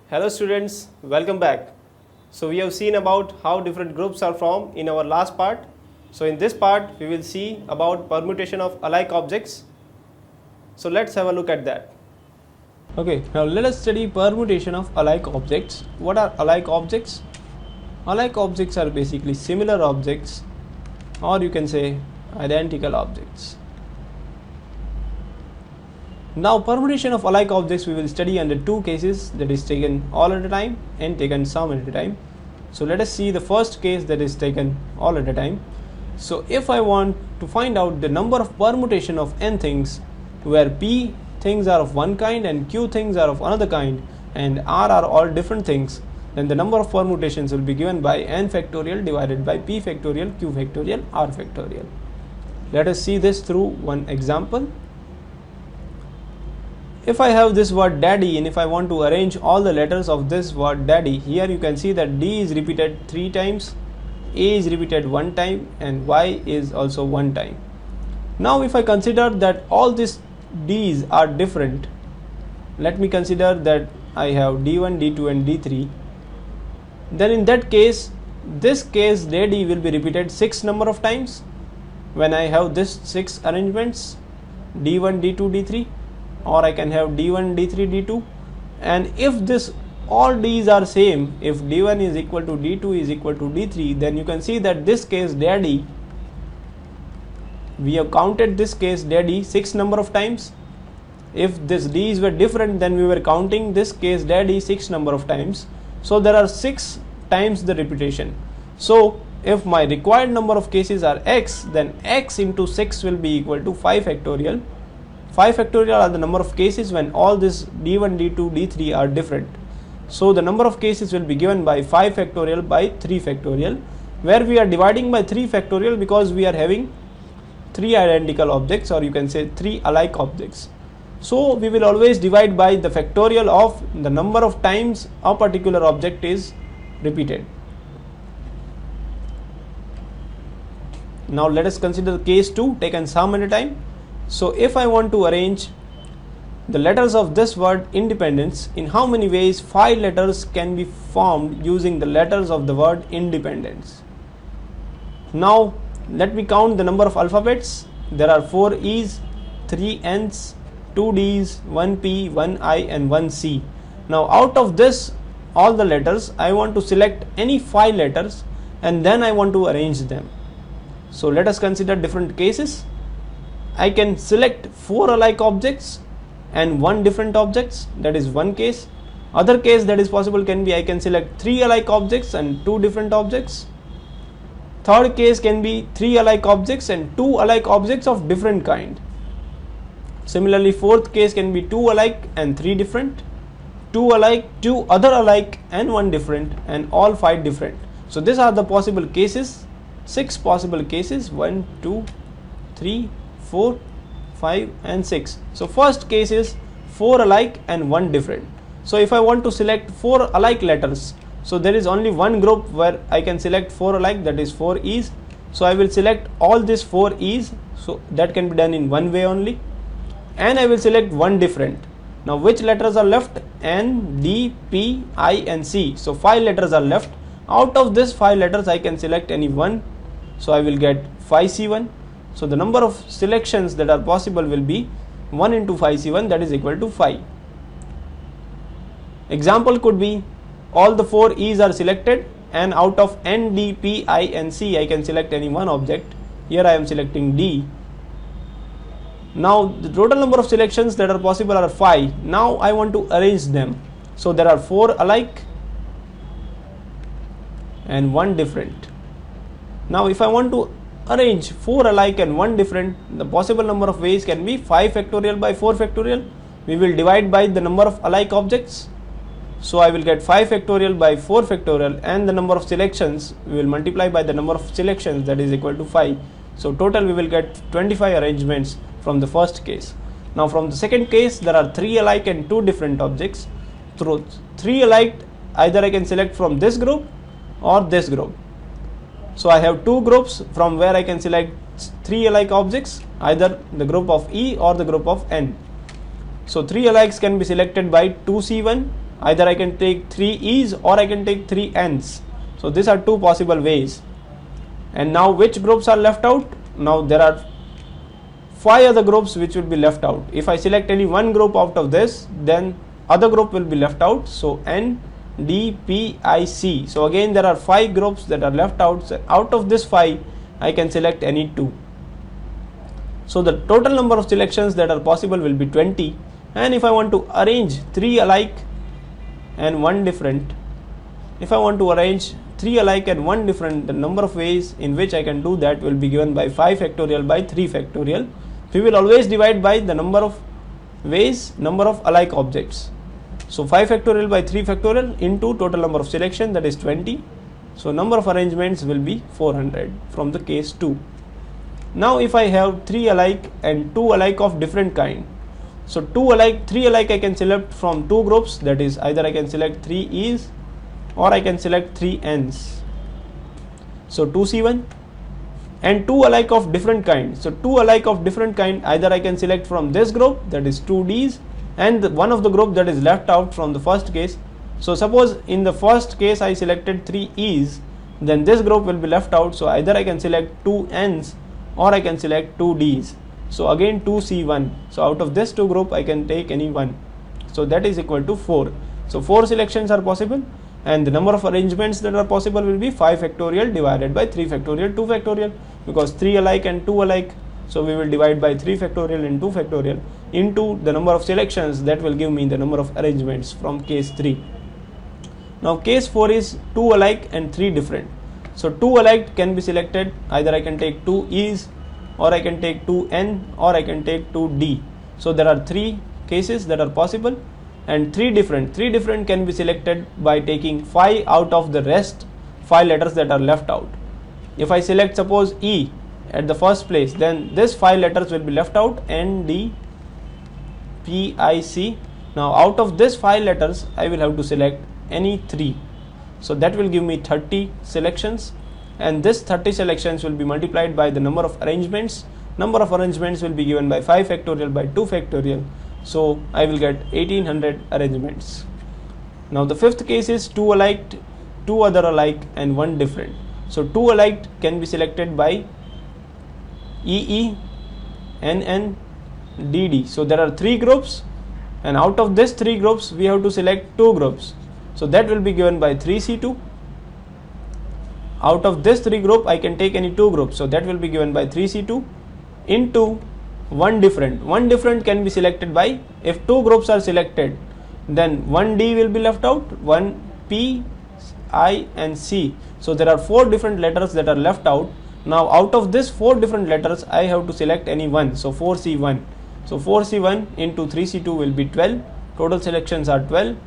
Hello students, welcome back. So we have seen about how different groups are formed in our last part. So in this part we will see about permutation of alike objects. So let's have a look at that. Okay, now let us study permutation of alike objects. What are alike objects? Alike objects are basically similar objects, or you can say identical objects. Now permutation of alike objects we will study under two cases, that is taken all at a time and taken some at a time. So let us see the first case, that is taken all at a time. So if I want to find out the number of permutation of n things, where p things are of one kind and q things are of another kind and r are all different things, then the number of permutations will be given by n factorial divided by p factorial, q factorial, r factorial. Let us see this through one example. If I have this word daddy and if I want to arrange all the letters of this word daddy, here you can see that D is repeated 3 times, A is repeated 1 time and Y is also 1 time. Now if I consider that all these D's are different, let me consider that I have D1, D2 and D3, then in that case, this case daddy will be repeated 6 number of times when I have this 6 arrangements, D1, D2, D3. Or I can have D1, D3, D2, and if this all D's are same, if D1 is equal to D2 is equal to D3, then you can see that this case daddy, we have counted this case daddy 6 number of times. If this D's were different, then we were counting this case daddy 6 number of times. So there are 6 times the repetition. So if my required number of cases are x, then x into 6 will be equal to 5 factorial. 5 factorial are the number of cases when all this D1, D2, D3 are different. So the number of cases will be given by 5 factorial by 3 factorial, where we are dividing by 3 factorial because we are having 3 identical objects, or you can say 3 alike objects. So we will always divide by the factorial of the number of times a particular object is repeated. Now let us consider case 2 taken sum at a time. So if I want to arrange the letters of this word independence, in how many ways 5 letters can be formed using the letters of the word independence. Now let me count the number of alphabets. There are 4 E's, 3 N's, 2 D's, 1 P, 1 I and 1 C. Now out of this all the letters, I want to select any 5 letters and then I want to arrange them. So let us consider different cases. I can select 4 alike objects and 1 different objects, that is one case. Other case that is possible can be I can select 3 alike objects and 2 different objects. Third case can be 3 alike objects and 2 alike objects of different kind. Similarly, fourth case can be 2 alike and 3 different, 2 alike, 2 other alike and 1 different, and all 5 different. So these are the possible cases, 6 possible cases, 1, 2, 3, 4, 5 and 6. So first case is 4 alike and 1 different. So if I want to select 4 alike letters, so there is only one group where I can select 4 alike, that is 4 E's. So I will select all these 4 E's, so that can be done in one way only, and I will select 1 different. Now which letters are left? N, D, P, I and C. So 5 letters are left. Out of this 5 letters I can select any one, so I will get 5C1. So the number of selections that are possible will be 1 into 5C1, that is equal to 5. Example could be all the 4 E's are selected and out of N, D, P, I and C I can select any one object. Here I am selecting D. Now the total number of selections that are possible are 5. Now I want to arrange them. So there are 4 alike and 1 different. Now if I want to arrange 4 alike and 1 different, the possible number of ways can be 5 factorial by 4 factorial. We will divide by the number of alike objects. So I will get 5 factorial by 4 factorial, and the number of selections we will multiply by the number of selections, that is equal to 5. So total we will get 25 arrangements from the first case. Now from the second case, there are 3 alike and 2 different objects. Through 3 alike, either I can select from this group or this group. So I have 2 groups from where I can select 3 alike objects, either the group of E or the group of N. So 3 alikes can be selected by 2C1, Either I can take 3 E's or I can take 3 N's. So these are two possible ways. And now which groups are left out? Now there are 5 other groups which will be left out. If I select any one group out of this, then other group will be left out. So N, D, P, I, C. So again there are 5 groups that are left out. So out of this 5, I can select any 2. So the total number of selections that are possible will be 20. And if I want to arrange 3 alike and 1 different, if I want to arrange 3 alike and 1 different, the number of ways in which I can do that will be given by 5 factorial by 3 factorial. We will always divide by the number of ways, number of alike objects. So 5 factorial by 3 factorial into total number of selection, that is 20. So number of arrangements will be 400 from the case 2. Now if I have 3 alike and 2 alike of different kind. So 3 alike I can select from 2 groups, that is either I can select 3 E's or I can select 3 N's. So 2C1 and 2 alike of different kind. So 2 alike of different kind, either I can select from this group, that is 2 D's, and one of the group that is left out from the first case. So suppose in the first case I selected 3 E's, then this group will be left out. So either I can select 2 N's or I can select 2 D's. So again 2C1. So out of this 2 group I can take any one. So that is equal to 4. So 4 selections are possible, and the number of arrangements that are possible will be 5 factorial divided by 3 factorial, 2 factorial, because 3 alike and 2 alike. So we will divide by 3 factorial and 2 factorial into the number of selections. That will give me the number of arrangements from case 3. Now case 4 is 2 alike and 3 different. So 2 alike can be selected, either I can take 2 E's or I can take 2 N or I can take 2 D. So there are 3 cases that are possible, and 3 different can be selected by taking 5 out of the rest 5 letters that are left out. If I select suppose E at the first place, then this 5 letters will be left out, N, D, P, I, C. Now out of this 5 letters I will have to select any 3. So that will give me 30 selections, and this 30 selections will be multiplied by the number of arrangements. Number of arrangements will be given by 5 factorial by 2 factorial. So I will get 1800 arrangements. Now the fifth case is 2 alike, 2 other alike and 1 different. So 2 alike can be selected by EE, NN, DD. So there are 3 groups, and out of this 3 groups we have to select 2 groups. So that will be given by 3C2. Out of this 3 group I can take any 2 groups. So that will be given by 3C2 into 1 different. 1 different can be selected by, if 2 groups are selected, then 1D will be left out, 1 P, I and C. So there are 4 different letters that are left out. Now out of this 4 different letters I have to select any one. So 4C1. So 4C1 into 3C2 will be 12. Total selections are 12.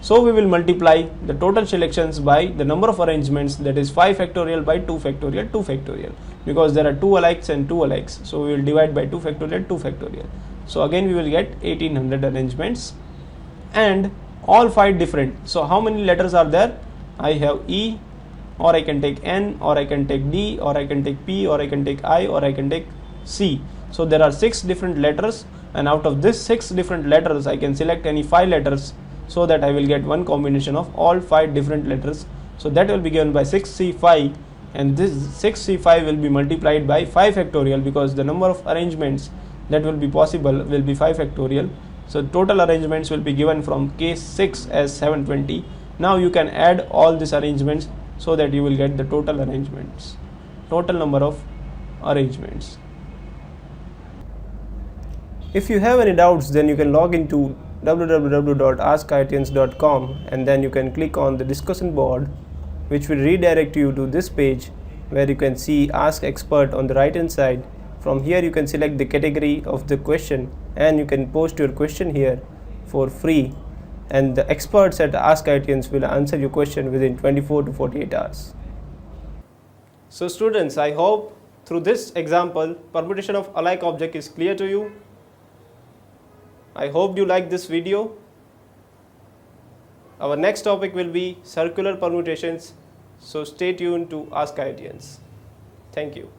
So we will multiply the total selections by the number of arrangements, that is 5 factorial by 2 factorial, 2 factorial, because there are 2 alikes and 2 alikes. So we will divide by 2 factorial, 2 factorial. So again we will get 1800 arrangements, and all 5 different. So how many letters are there? I have E, or I can take N, or I can take D, or I can take P, or I can take I, or I can take C. So there are 6 different letters, and out of this 6 different letters I can select any 5 letters, so that I will get one combination of all 5 different letters. So that will be given by 6C5, and this 6C5 will be multiplied by 5 factorial, because the number of arrangements that will be possible will be 5 factorial. So total arrangements will be given from case 6 as 720. Now you can add all these arrangements so that you will get the total arrangements, total number of arrangements. If you have any doubts, then you can log into www.askIITians.com, and then you can click on the discussion board, which will redirect you to this page where you can see Ask Expert on the right hand side. From here you can select the category of the question, and you can post your question here for free, and the experts at Ask IITians will answer your question within 24 to 48 hours. So students, I hope through this example permutation of alike object is clear to you. I hope you like this video. Our next topic will be circular permutations, so stay tuned to Ask IITians. Thank you.